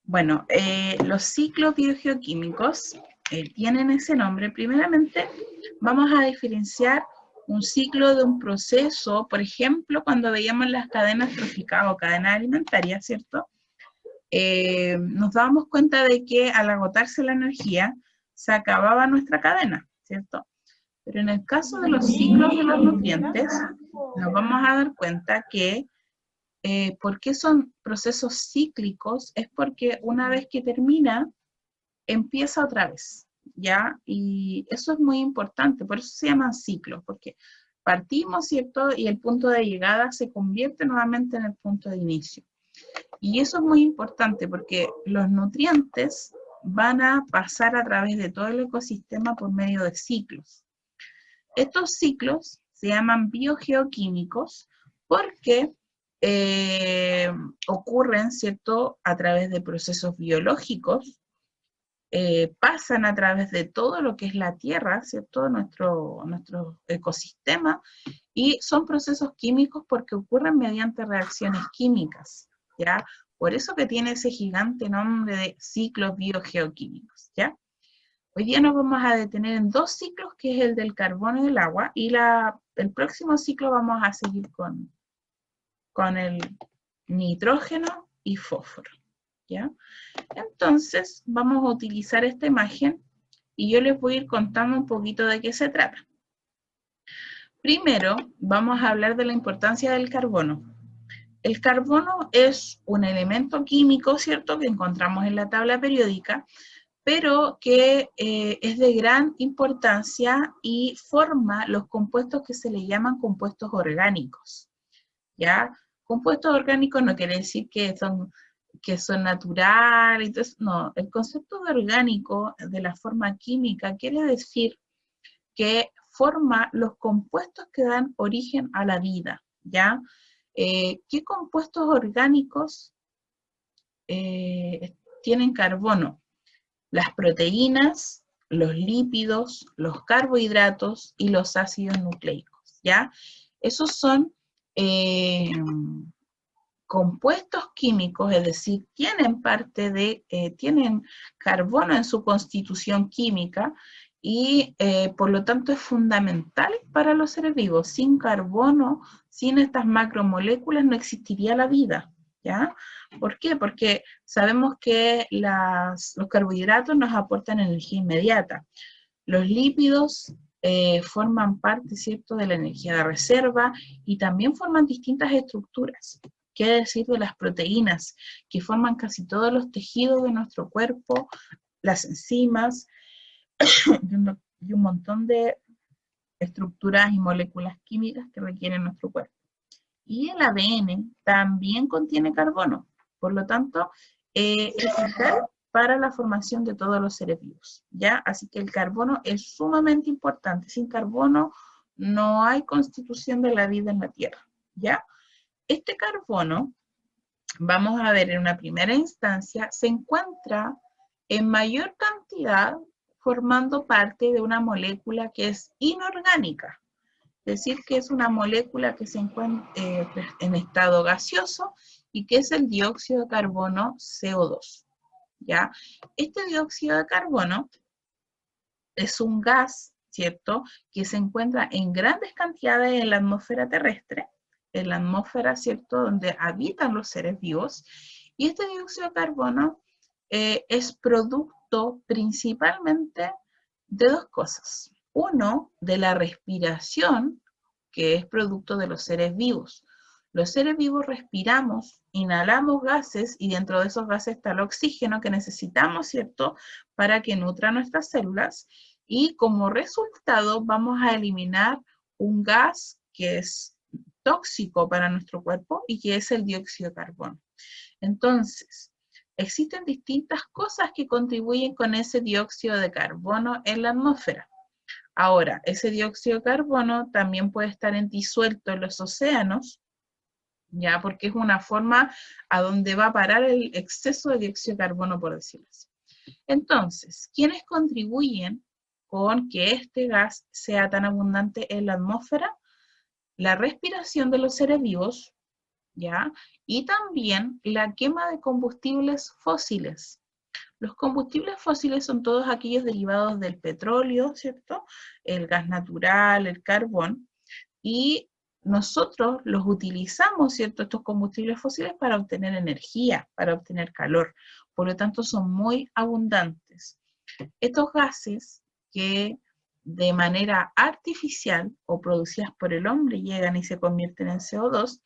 Bueno, los ciclos biogeoquímicos tienen ese nombre. Primeramente, vamos a diferenciar un ciclo de un proceso, por ejemplo, cuando veíamos las cadenas tróficas o cadenas alimentarias, ¿cierto? Nos dábamos cuenta de que al agotarse la energía, se acababa nuestra cadena, ¿cierto? Pero en el caso de los ciclos de los nutrientes, nos vamos a dar cuenta que ¿por qué son procesos cíclicos? Es porque una vez que termina, empieza otra vez, ¿ya? Y eso es muy importante, por eso se llaman ciclos, porque partimos, ¿cierto? Y el punto de llegada se convierte nuevamente en el punto de inicio. Y eso es muy importante porque los nutrientes van a pasar a través de todo el ecosistema por medio de ciclos. Estos ciclos se llaman biogeoquímicos porque ocurren, ¿cierto?, a través de procesos biológicos, pasan a través de todo lo que es la Tierra, ¿cierto?, nuestro ecosistema, y son procesos químicos porque ocurren mediante reacciones químicas, ¿ya? Por eso que tiene ese gigante nombre de ciclos biogeoquímicos, ¿ya? Hoy día nos vamos a detener en dos ciclos, que es el del carbono y el agua, y el próximo ciclo vamos a seguir con el nitrógeno y fósforo, ¿ya? Entonces, vamos a utilizar esta imagen y yo les voy a ir contando un poquito de qué se trata. Primero, vamos a hablar de la importancia del carbono. El carbono es un elemento químico, ¿cierto?, que encontramos en la tabla periódica, pero que es de gran importancia y forma los compuestos que se le llaman compuestos orgánicos, ¿ya? Compuestos orgánicos no quiere decir que son naturales, entonces, no, el concepto de orgánico de la forma química quiere decir que forma los compuestos que dan origen a la vida, ¿ya? ¿Qué compuestos orgánicos tienen carbono? Las proteínas, los lípidos, los carbohidratos y los ácidos nucleicos, ¿ya? Esos son compuestos químicos, es decir, tienen carbono en su constitución química y por lo tanto es fundamental para los seres vivos. Sin carbono, sin estas macromoléculas no existiría la vida, ¿ya? ¿Por qué? Porque sabemos que los carbohidratos nos aportan energía inmediata. Los lípidos forman parte, ¿cierto?, de la energía de reserva y también forman distintas estructuras. ¿Qué decir de las proteínas, que forman casi todos los tejidos de nuestro cuerpo, las enzimas y un montón de estructuras y moléculas químicas que requiere nuestro cuerpo? Y el ADN también contiene carbono, por lo tanto, es vital para la formación de todos los seres vivos, ¿ya? Así que el carbono es sumamente importante. Sin carbono no hay constitución de la vida en la Tierra, ¿ya? Este carbono, vamos a ver en una primera instancia, se encuentra en mayor cantidad formando parte de una molécula que es inorgánica, es decir, que es una molécula que se encuentra en estado gaseoso y que es el dióxido de carbono CO2, ¿ya? Este dióxido de carbono es un gas, ¿cierto?, que se encuentra en grandes cantidades en la atmósfera terrestre, en la atmósfera, ¿cierto?, donde habitan los seres vivos, y este dióxido de carbono es producto principalmente de dos cosas. Uno, de la respiración, que es producto de los seres vivos. Los seres vivos respiramos, inhalamos gases y dentro de esos gases está el oxígeno que necesitamos, ¿cierto?, para que nutra nuestras células, y como resultado vamos a eliminar un gas que es tóxico para nuestro cuerpo y que es el dióxido de carbono. Entonces, existen distintas cosas que contribuyen con ese dióxido de carbono en la atmósfera. Ahora, ese dióxido de carbono también puede estar disuelto en los océanos, ya, porque es una forma a donde va a parar el exceso de dióxido de carbono, por decirlo así. Entonces, ¿quiénes contribuyen con que este gas sea tan abundante en la atmósfera? La respiración de los seres vivos, ¿ya? Y también la quema de combustibles fósiles. Los combustibles fósiles son todos aquellos derivados del petróleo, ¿cierto? El gas natural, el carbón, y nosotros los utilizamos, ¿cierto? Estos combustibles fósiles para obtener energía, para obtener calor. Por lo tanto, son muy abundantes. Estos gases que de manera artificial o producidas por el hombre llegan y se convierten en CO2,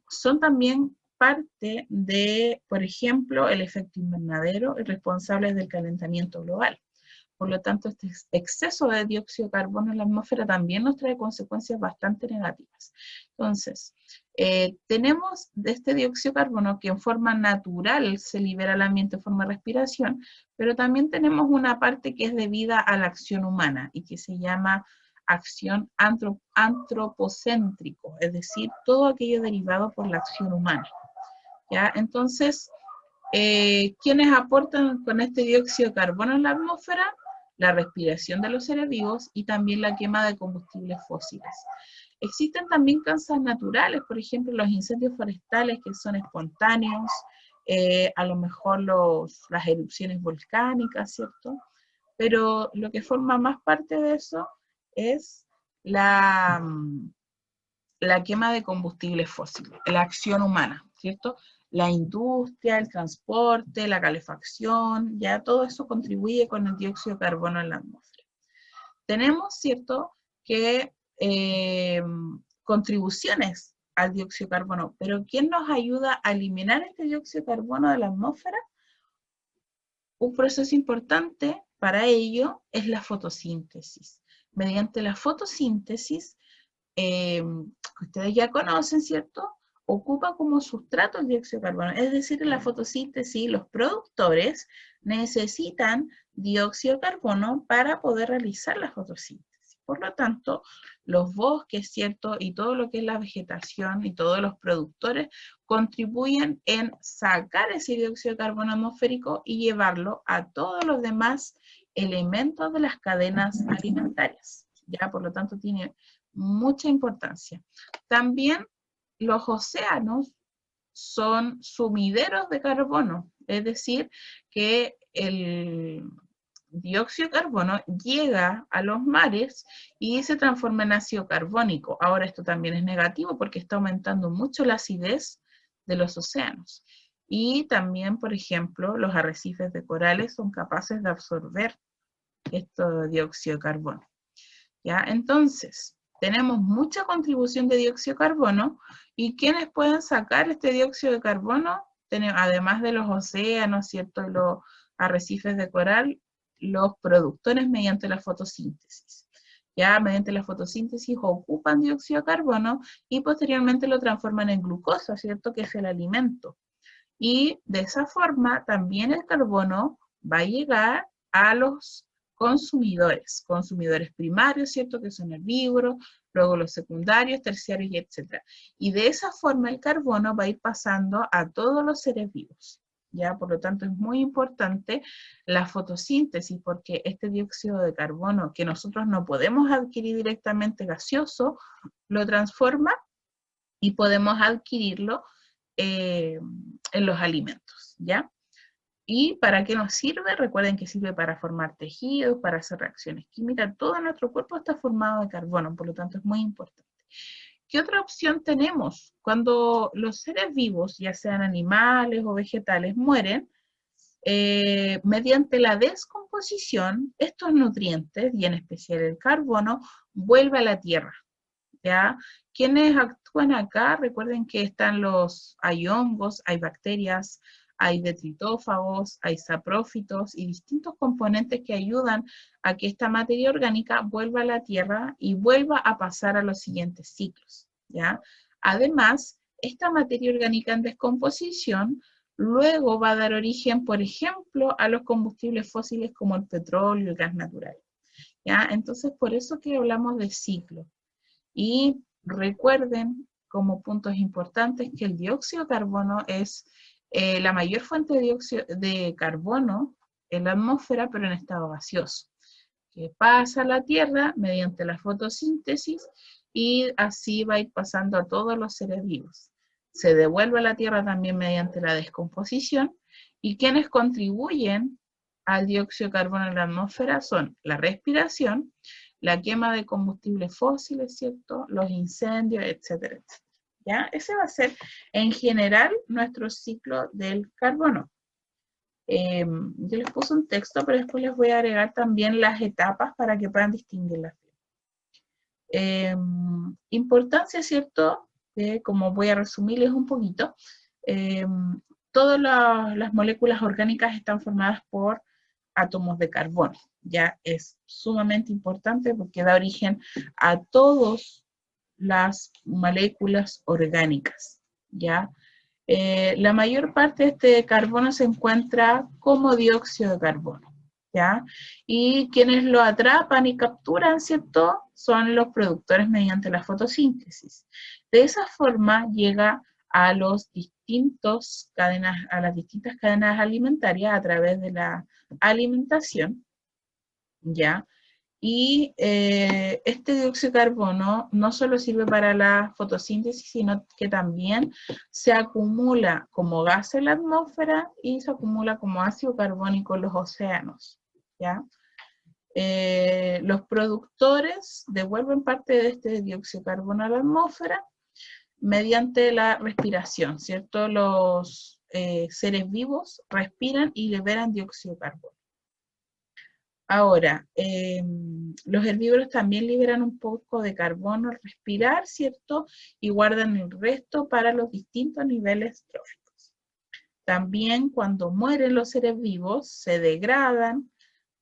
son también parte de, por ejemplo, el efecto invernadero y responsables del calentamiento global. Por lo tanto, este exceso de dióxido de carbono en la atmósfera también nos trae consecuencias bastante negativas. Entonces, tenemos de este dióxido de carbono que en forma natural se libera al ambiente en forma de respiración, pero también tenemos una parte que es debida a la acción humana y que se llama acción antropocéntrico, es decir, todo aquello derivado por la acción humana. ¿Ya? Entonces, ¿quiénes aportan con este dióxido de carbono en la atmósfera? La respiración de los seres vivos y también la quema de combustibles fósiles. Existen también causas naturales, por ejemplo, los incendios forestales que son espontáneos, a lo mejor las erupciones volcánicas, ¿cierto? Pero lo que forma más parte de eso es la quema de combustibles fósiles, la acción humana, ¿cierto? La industria, el transporte, la calefacción, ya todo eso contribuye con el dióxido de carbono en la atmósfera. Tenemos, ¿cierto?, que contribuciones al dióxido de carbono, pero ¿quién nos ayuda a eliminar este dióxido de carbono de la atmósfera? Un proceso importante para ello es la fotosíntesis. Mediante la fotosíntesis, que ustedes ya conocen, ¿cierto?, ocupa como sustrato el dióxido de carbono. Es decir, en la fotosíntesis los productores necesitan dióxido de carbono para poder realizar la fotosíntesis. Por lo tanto, los bosques, ¿cierto?, y todo lo que es la vegetación y todos los productores contribuyen en sacar ese dióxido de carbono atmosférico y llevarlo a todos los demás elementos de las cadenas alimentarias. ¿Ya? Por lo tanto, tiene mucha importancia. También los océanos son sumideros de carbono, es decir, que el dióxido de carbono llega a los mares y se transforma en ácido carbónico. Ahora esto también es negativo porque está aumentando mucho la acidez de los océanos. Y también, por ejemplo, los arrecifes de corales son capaces de absorber este dióxido de carbono. ¿Ya? Entonces, tenemos mucha contribución de dióxido de carbono, y ¿quiénes pueden sacar este dióxido de carbono? Además de los océanos, ¿cierto?, los arrecifes de coral, los productores mediante la fotosíntesis. Ya mediante la fotosíntesis ocupan dióxido de carbono y posteriormente lo transforman en glucosa, ¿cierto?, que es el alimento. Y de esa forma también el carbono va a llegar a los consumidores primarios, ¿cierto?, que son herbívoros, luego los secundarios, terciarios, etc. Y de esa forma el carbono va a ir pasando a todos los seres vivos, ¿ya? Por lo tanto, es muy importante la fotosíntesis, porque este dióxido de carbono que nosotros no podemos adquirir directamente gaseoso, lo transforma y podemos adquirirlo en los alimentos, ¿ya? ¿Y para qué nos sirve? Recuerden que sirve para formar tejidos, para hacer reacciones químicas. Todo nuestro cuerpo está formado de carbono, por lo tanto es muy importante. ¿Qué otra opción tenemos? Cuando los seres vivos, ya sean animales o vegetales, mueren, mediante la descomposición, estos nutrientes, y en especial el carbono, vuelve a la tierra. ¿Ya? ¿Quiénes actúan acá? Recuerden que hay hongos, hay bacterias, hay detritófagos, hay saprófitos y distintos componentes que ayudan a que esta materia orgánica vuelva a la tierra y vuelva a pasar a los siguientes ciclos, ¿ya? Además, esta materia orgánica en descomposición luego va a dar origen, por ejemplo, a los combustibles fósiles como el petróleo y el gas natural, ¿ya? Entonces, por eso que hablamos de ciclo. Y recuerden, como puntos importantes, que el dióxido de carbono es la mayor fuente de dióxido de carbono en la atmósfera, pero en estado gaseoso, que pasa a la Tierra mediante la fotosíntesis y así va a ir pasando a todos los seres vivos. Se devuelve a la Tierra también mediante la descomposición, y quienes contribuyen al dióxido de carbono en la atmósfera son la respiración, la quema de combustibles fósiles, ¿cierto? Los incendios, etcétera, etcétera. ¿Ya? Ese va a ser en general nuestro ciclo del carbono. Yo les puse un texto, pero después les voy a agregar también las etapas para que puedan distinguirlas. Importancia, ¿cierto? Como voy a resumirles un poquito, todas las moléculas orgánicas están formadas por átomos de carbono. Ya es sumamente importante porque da origen a todas las moléculas orgánicas. ¿Ya? La mayor parte de este carbono se encuentra como dióxido de carbono, ¿ya? Y quienes lo atrapan y capturan, ¿cierto? Son los productores mediante la fotosíntesis. De esa forma llega a las distintas cadenas alimentarias a través de la alimentación, ¿ya? Y este dióxido de carbono no solo sirve para la fotosíntesis, sino que también se acumula como gas en la atmósfera y se acumula como ácido carbónico en los océanos, ¿ya? Los productores devuelven parte de este dióxido de carbono a la atmósfera mediante la respiración, ¿cierto? Los seres vivos respiran y liberan dióxido de carbono. Ahora, los herbívoros también liberan un poco de carbono al respirar, ¿cierto? Y guardan el resto para los distintos niveles tróficos. También cuando mueren los seres vivos, se degradan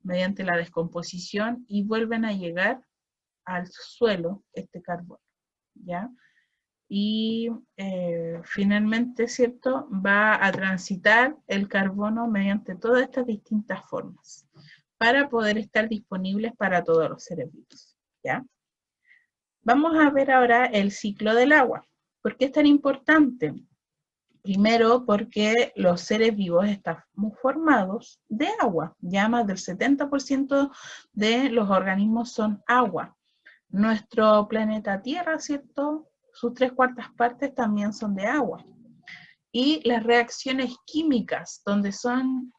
mediante la descomposición y vuelven a llegar al suelo este carbono, ¿ya? Y finalmente, ¿cierto? Va a transitar el carbono mediante todas estas distintas formas, para poder estar disponibles para todos los seres vivos, ¿ya? Vamos a ver ahora el ciclo del agua. ¿Por qué es tan importante? Primero, porque los seres vivos estamos formados de agua. Ya más del 70% de los organismos son agua. Nuestro planeta Tierra, ¿cierto? Sus 3/4 partes también son de agua. Y las reacciones químicas, donde son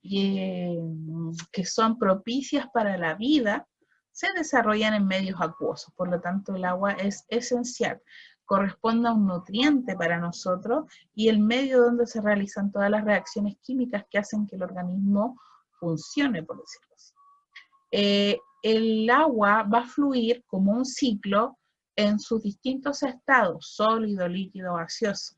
que son propicias para la vida, se desarrollan en medios acuosos. Por lo tanto, el agua es esencial. Corresponde a un nutriente para nosotros y el medio donde se realizan todas las reacciones químicas que hacen que el organismo funcione, por decirlo así. El agua va a fluir como un ciclo en sus distintos estados, sólido, líquido, gaseoso.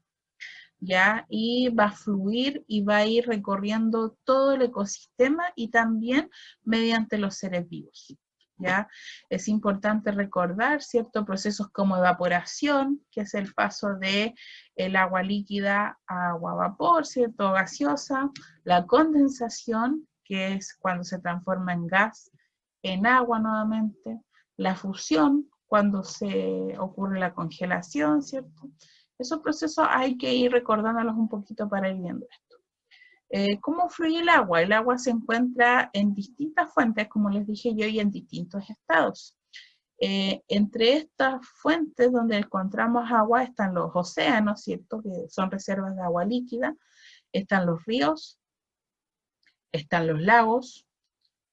¿Ya? Y va a fluir y va a ir recorriendo todo el ecosistema y también mediante los seres vivos, ¿ya? Es importante recordar ciertos procesos como evaporación, que es el paso de el agua líquida a agua vapor, ¿cierto? Gaseosa, la condensación, que es cuando se transforma en gas, en agua nuevamente, la fusión, cuando se ocurre la congelación, ¿cierto? Esos procesos hay que ir recordándolos un poquito para ir viendo esto. ¿Cómo fluye el agua? El agua se encuentra en distintas fuentes, como les dije yo, y en distintos estados. Entre estas fuentes donde encontramos agua están los océanos, ¿cierto? Que son reservas de agua líquida. Están los ríos, están los lagos,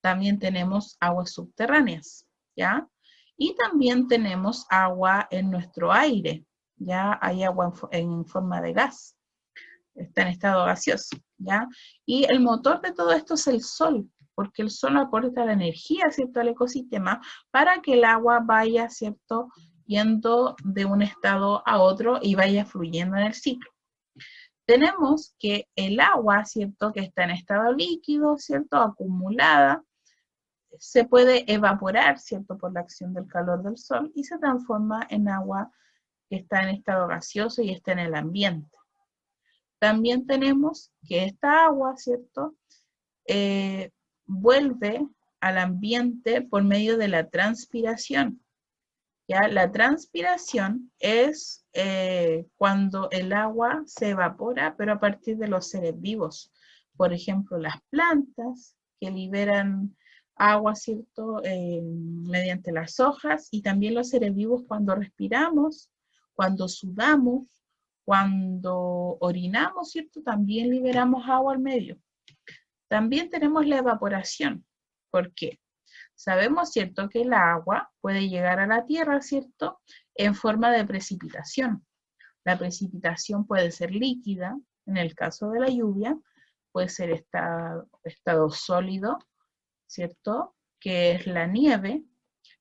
también tenemos aguas subterráneas, ¿ya? Y también tenemos agua en nuestro aire, ya hay agua en forma de gas, está en estado gaseoso, ¿ya? Y el motor de todo esto es el sol, porque el sol aporta la energía, ¿cierto?, al ecosistema para que el agua vaya, ¿cierto?, yendo de un estado a otro y vaya fluyendo en el ciclo. Tenemos que el agua, ¿cierto?, que está en estado líquido, ¿cierto?, acumulada, se puede evaporar, ¿cierto?, por la acción del calor del sol y se transforma en agua que está en estado gaseoso y está en el ambiente. También tenemos que esta agua, ¿cierto?, vuelve al ambiente por medio de la transpiración. ¿Ya? La transpiración es cuando el agua se evapora, pero a partir de los seres vivos. Por ejemplo, las plantas que liberan agua, ¿cierto? Mediante las hojas, y también los seres vivos cuando respiramos, cuando sudamos, cuando orinamos, ¿cierto? También liberamos agua al medio. También tenemos la evaporación. ¿Por qué? Sabemos, ¿cierto?, que el agua puede llegar a la tierra, ¿cierto?, en forma de precipitación. La precipitación puede ser líquida, en el caso de la lluvia, puede ser estado sólido, ¿cierto?, que es la nieve,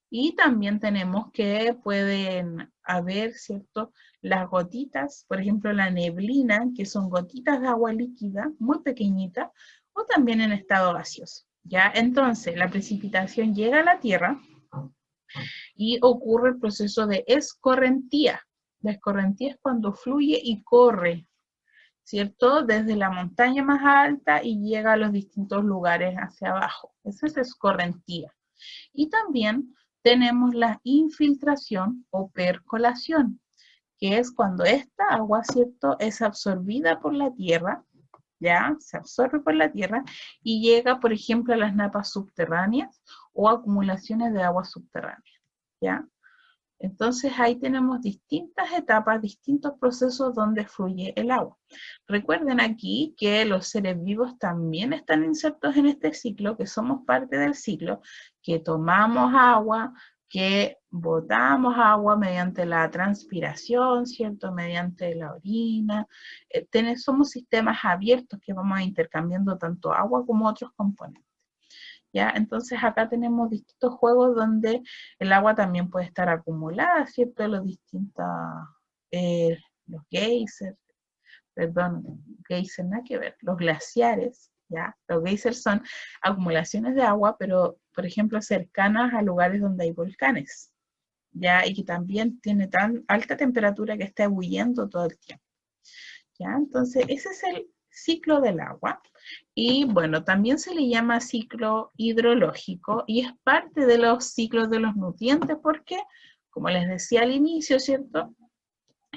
y también tenemos que pueden haber, ¿cierto?, las gotitas, por ejemplo, la neblina, que son gotitas de agua líquida, muy pequeñitas, o también en estado gaseoso, ¿ya? Entonces, la precipitación llega a la Tierra y ocurre el proceso de escorrentía. La escorrentía es cuando fluye y corre, ¿cierto?, desde la montaña más alta y llega a los distintos lugares hacia abajo. Esa es escorrentía. Y también tenemos la infiltración o percolación, que es cuando esta agua, ¿cierto?, es absorbida por la tierra, ¿ya? Se absorbe por la tierra y llega, por ejemplo, a las napas subterráneas o acumulaciones de agua subterránea, ¿ya? Entonces ahí tenemos distintas etapas, distintos procesos donde fluye el agua. Recuerden aquí que los seres vivos también están insertos en este ciclo, que somos parte del ciclo, que tomamos agua, que botamos agua mediante la transpiración, ¿cierto? Mediante la orina. Somos sistemas abiertos que vamos intercambiando tanto agua como otros componentes. ¿Ya? Entonces acá tenemos distintos juegos donde el agua también puede estar acumulada, ¿cierto? Los distintos, los geysers, perdón, geysers nada que ver, los glaciares, ¿ya? Los geysers son acumulaciones de agua, pero, por ejemplo, cercanas a lugares donde hay volcanes, ¿ya? Y que también tiene tan alta temperatura que está ebulliendo todo el tiempo, ¿ya? Entonces, ese es el ciclo del agua. Y bueno, también se le llama ciclo hidrológico y es parte de los ciclos de los nutrientes porque, como les decía al inicio, ¿cierto?,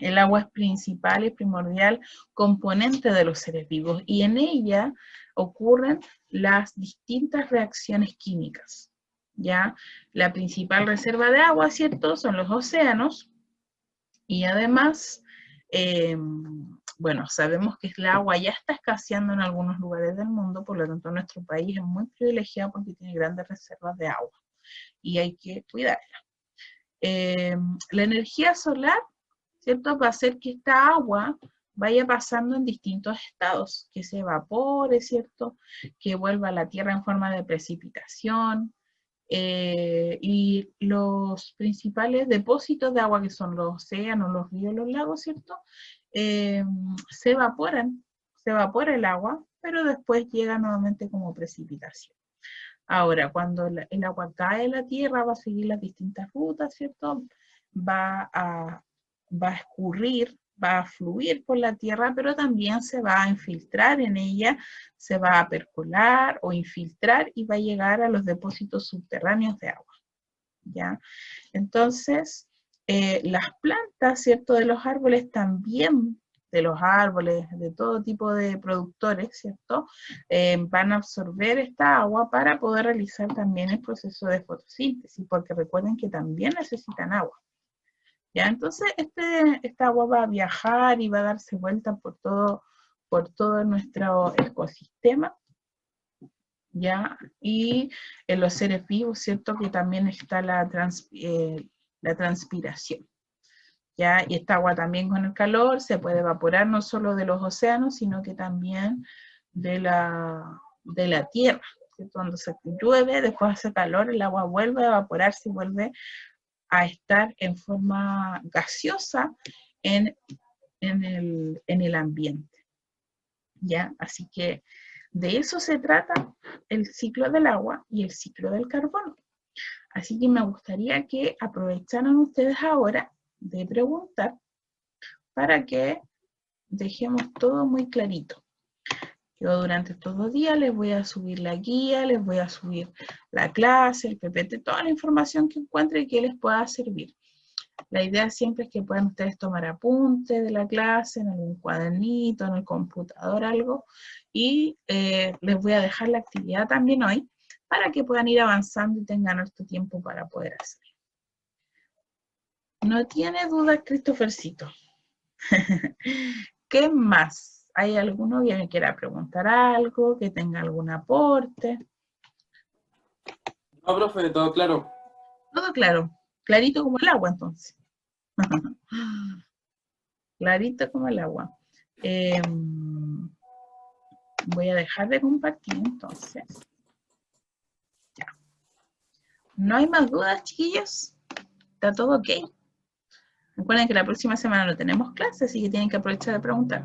el agua es principal y primordial componente de los seres vivos y en ella ocurren las distintas reacciones químicas, ¿ya? La principal reserva de agua, ¿cierto?, son los océanos y además, bueno, sabemos que el agua ya está escaseando en algunos lugares del mundo, por lo tanto nuestro país es muy privilegiado porque tiene grandes reservas de agua y hay que cuidarla. La energía solar, ¿cierto?, va a hacer que esta agua vaya pasando en distintos estados, que se evapore, ¿cierto?, que vuelva a la tierra en forma de precipitación, y los principales depósitos de agua, que son los océanos, los ríos, los lagos, ¿cierto?, se evaporan, se evapora el agua, pero después llega nuevamente como precipitación. Ahora, cuando el agua cae en la tierra, va a seguir las distintas rutas, ¿cierto? Va a escurrir, va a fluir por la tierra, pero también se va a infiltrar en ella, se va a percolar o infiltrar y va a llegar a los depósitos subterráneos de agua, ¿ya? Entonces, las plantas, ¿cierto?, de los árboles también, de los árboles, de todo tipo de productores, ¿cierto?, van a absorber esta agua para poder realizar también el proceso de fotosíntesis, porque recuerden que también necesitan agua. ¿Ya? Entonces, esta agua va a viajar y va a darse vuelta por todo nuestro ecosistema, ¿ya? Y en los seres vivos, ¿cierto?, que también está la transpiración, ¿ya? Y esta agua también con el calor se puede evaporar no solo de los océanos, sino que también de la tierra, ¿cierto? Cuando se llueve, después hace calor, el agua vuelve a evaporarse y vuelve a estar en forma gaseosa en el ambiente, ¿ya? Así que de eso se trata el ciclo del agua y el ciclo del carbono. Así que me gustaría que aprovecharan ustedes ahora de preguntar para que dejemos todo muy clarito. Yo durante estos 2 días les voy a subir la guía, les voy a subir la clase, el PPT, toda la información que encuentre y que les pueda servir. La idea siempre es que puedan ustedes tomar apuntes de la clase, en algún cuadernito, en el computador, algo, y les voy a dejar la actividad también hoy, para que puedan ir avanzando y tengan harto tiempo para poder hacerlo. No tiene dudas, Christophercito. ¿Qué más? ¿Hay alguno que me quiera preguntar algo, que tenga algún aporte? No, profe, todo claro. Todo claro, clarito como el agua entonces. Clarito como el agua. Voy a dejar de compartir entonces. Ya. ¿No hay más dudas, chiquillos? ¿Está todo ok? Recuerden que la próxima semana no tenemos clase, así que tienen que aprovechar de preguntar.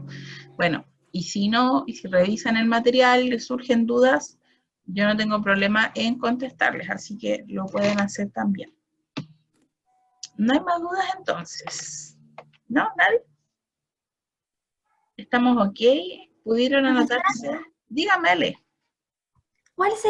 Bueno, y si no, y si revisan el material y les surgen dudas, yo no tengo problema en contestarles, así que lo pueden hacer también. ¿No hay más dudas entonces? ¿No? ¿Nadie? ¿Estamos ok? ¿Pudieron anotarse? Dígame, Ale. ¿Cuál es